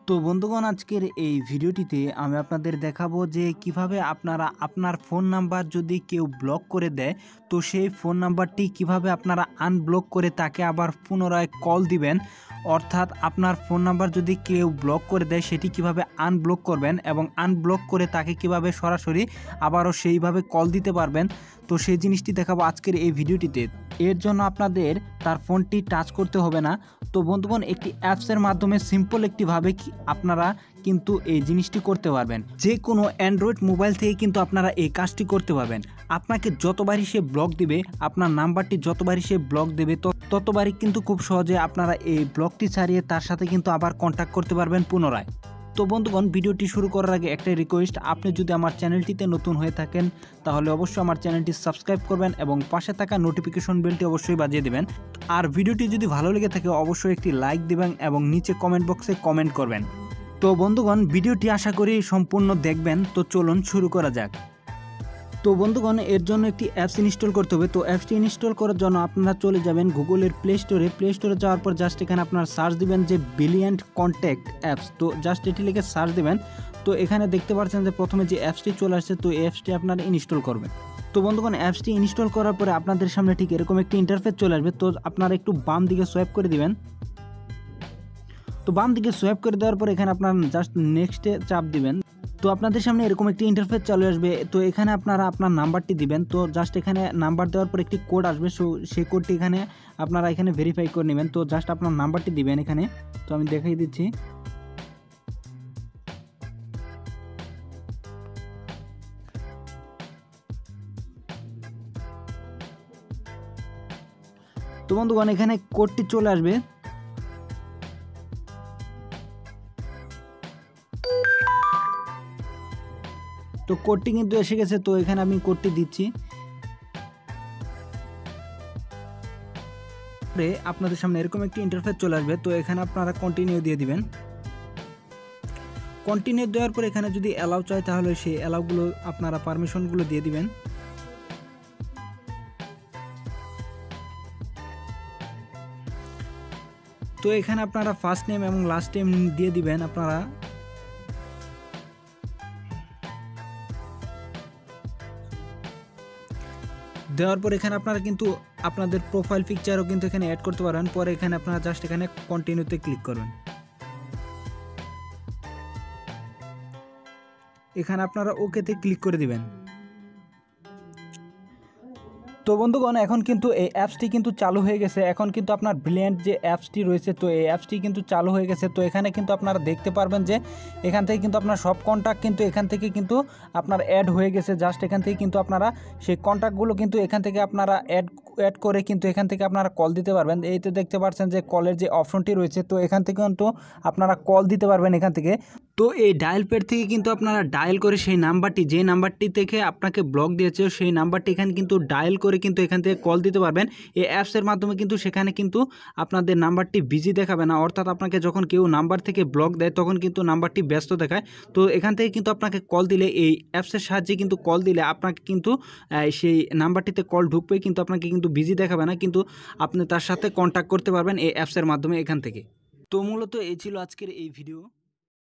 তো বন্ধুগণ আজকের এই ভিডিওটিতে আমি আপনাদের দেখাবো যে কিভাবে আপনারা আপনার ফোন নাম্বার যদি কেউ ব্লক করে দেয় তো সেই ফোন নাম্বারটি কিভাবে আপনারা আনব্লক করে তাকে আবার পুনরায় কল দিবেন। অর্থাৎ আপনার ফোন নাম্বার যদি কেউ ব্লক করে দেয় সেটি কিভাবে আনব্লক করবেন এবং আনব্লক করে তাকে কিভাবে সরাসরি আবারও সেইভাবে কল দিতে পারবেন। তো সেই জিনিসটি দেখাবো আজকের এই ভিডিওটিতে। এর জন্য আপনাদের তার ফোনটি টাচ করতে হবে না। তো বন্ধুগণ একটি অ্যাপসের মাধ্যমে সিম্পল একটিভাবে আপনারা কিন্তু এই জিনিসটি করতে পারবেন। যে কোনো অ্যান্ড্রয়েড মোবাইল থেকে কিন্তু আপনারা এই কাজটি করতে পারবেন। আপনাকে যতবারই সে ব্লক দিবে, আপনার নাম্বারটি যতবারই সে ব্লক দেবে ততবারই কিন্তু খুব সহজে আপনারা এই ব্লকটি ছাড়িয়ে তার সাথে কিন্তু আবার কন্ট্যাক্ট করতে পারবেন পুনরায়। তো বন্ধুগণ ভিডিওটি শুরু করার আগে একটাই রিকোয়েস্ট, আপনি যদি আমার চ্যানেলটিতে নতুন হয়ে থাকেন তাহলে অবশ্যই আমার চ্যানেলটি সাবস্ক্রাইব করবেন এবং পাশে থাকা নোটিফিকেশন বেলটি অবশ্যই বাজিয়ে দেবেন। আর ভিডিওটি যদি ভালো লেগে থাকে অবশ্যই একটি লাইক দিবেন এবং নিচে কমেন্ট বক্সে কমেন্ট করবেন। তো বন্ধুগণ ভিডিওটি আশা করি সম্পূর্ণ দেখবেন। তো চলুন শুরু করা যাক। তো বন্ধুগণ এর জন্য একটি অ্যাপস ইনস্টল করতে হবে। তো অ্যাপসটি ইনস্টল করার জন্য আপনারা চলে যাবেন গুগলের প্লে স্টোরে যাওয়ার পর জাস্ট এখানে আপনারা সার্চ দিবেন যে ব্রিলিয়ান্ট কন্ট্যাক্ট অ্যাপস। তো জাস্ট এটি লিখে সার্চ দিবেন। তো এখানে দেখতে পাচ্ছেন যে প্রথমে যে অ্যাপসটি চলে আসছে, তো এই অ্যাপসটি আপনারা ইনস্টল করবেন। তো বন্ধুগণ অ্যাপসটি ইনস্টল করার পরে আপনাদের সামনে ঠিক এরকম একটি ইন্টারফেস চলে আসবে। তো আপনারা একটু বাম দিকে সোয়াইপ করে দিবেন। তো বাম দিকে সোয়াইপ করে দেওয়ার পর এখানে আপনারা জাস্ট নেক্সটে চাপ দিবেন। তো আপনাদের সামনে এরকম একটি ইন্টারফেস চলে আসবে। তো এখানে আপনারা আপনার নাম্বারটি দিবেন। তো জাস্ট এখানে নাম্বার দেওয়ার পর একটি কোড আসবে, সো সেই কোডটি এখানে আপনারা এখানে ভেরিফাই করে নেবেন। তো জাস্ট আপনার নাম্বারটি দিবেন এখানে। তো আমি দেখাই দিচ্ছি। তো বন্ধুগণ এখানে কোডটি চলে আসবে। তো কোডটি কিন্তু এসে গেছে। তো এখানে আমি কোডটি দিচ্ছি। আপনাদের সামনে এরকম একটি ইন্টারফেস চলে আসবে। তো এখানে আপনারা কন্টিনিউ দিয়ে দিবেন। কন্টিনিউ দেওয়ার পর এখানে যদি অ্যালাউ চাই তাহলে সেই অ্যালাউগুলো আপনারা পারমিশনগুলো দিয়ে দিবেন। তো এখানে আপনারা ফার্স্ট নেম এবং লাস্ট নেম দিয়ে দিবেন আপনারা। দেওয়ার পর এখানে আপনারা কিন্তু আপনাদের প্রোফাইল পিকচারও কিন্তু এখানে অ্যাড করতে পারবেন। পরে এখানে আপনারা জাস্ট এখানে কন্টিনিউতে ক্লিক করবেন। এখানে আপনারা ওকেতে ক্লিক করে দিবেন। তো বন্ধুগণ এখন কিন্তু এই অ্যাপসটি কিন্তু চালু হয়ে গেছে। এখন কিন্তু আপনার ব্রিলিয়ান্ট যে অ্যাপসটি রয়েছে, তো এই অ্যাপসটি কিন্তু চালু হয়ে গেছে। তো এখানে কিন্তু আপনারা দেখতে পারবেন যে এখান থেকে কিন্তু আপনার সব কন্ট্যাক্ট কিন্তু এখান থেকে কিন্তু আপনার অ্যাড হয়ে গেছে। জাস্ট এখান থেকে কিন্তু আপনারা সেই কন্ট্যাক্টগুলো কিন্তু এখান থেকে আপনারা অ্যাড করে কিন্তু এখান থেকে আপনারা কল দিতে পারবেন। এই তো দেখতে পাচ্ছেন যে কলের যে অপশনটি রয়েছে, তো এখান থেকে কিন্তু আপনারা কল দিতে পারবেন এখান থেকে। তো এই ডায়াল প্যাড থেকে কিন্তু আপনারা ডায়াল করে সেই নাম্বারটি, যে নাম্বারটি থেকে আপনাকে ব্লক দিয়েছে সেই নাম্বারটি এখানে কিন্তু ডায়াল করে কিন্তু এখান থেকে কল দিতে পারবেন। এই অ্যাপসের মাধ্যমে কিন্তু সেখানে কিন্তু আপনাদের নাম্বারটি বিজি দেখাবে না। অর্থাৎ আপনাকে যখন কেউ নাম্বার থেকে ব্লক দেয় তখন কিন্তু নাম্বারটি ব্যস্ত দেখায়। তো এখান থেকে কিন্তু আপনাকে কল দিলে, এই অ্যাপসের সাহায্যে কিন্তু কল দিলে আপনাকে কিন্তু সেই নাম্বারটিতে কল ঢুকবে, কিন্তু আপনাকে কিন্তু বিজি দেখাবে না, কিন্তু আপনি তার সাথে কন্ট্যাক্ট করতে পারবেন এই অ্যাপসের মাধ্যমে এখান থেকে। তো মূলত এই ছিল আজকের এই ভিডিও।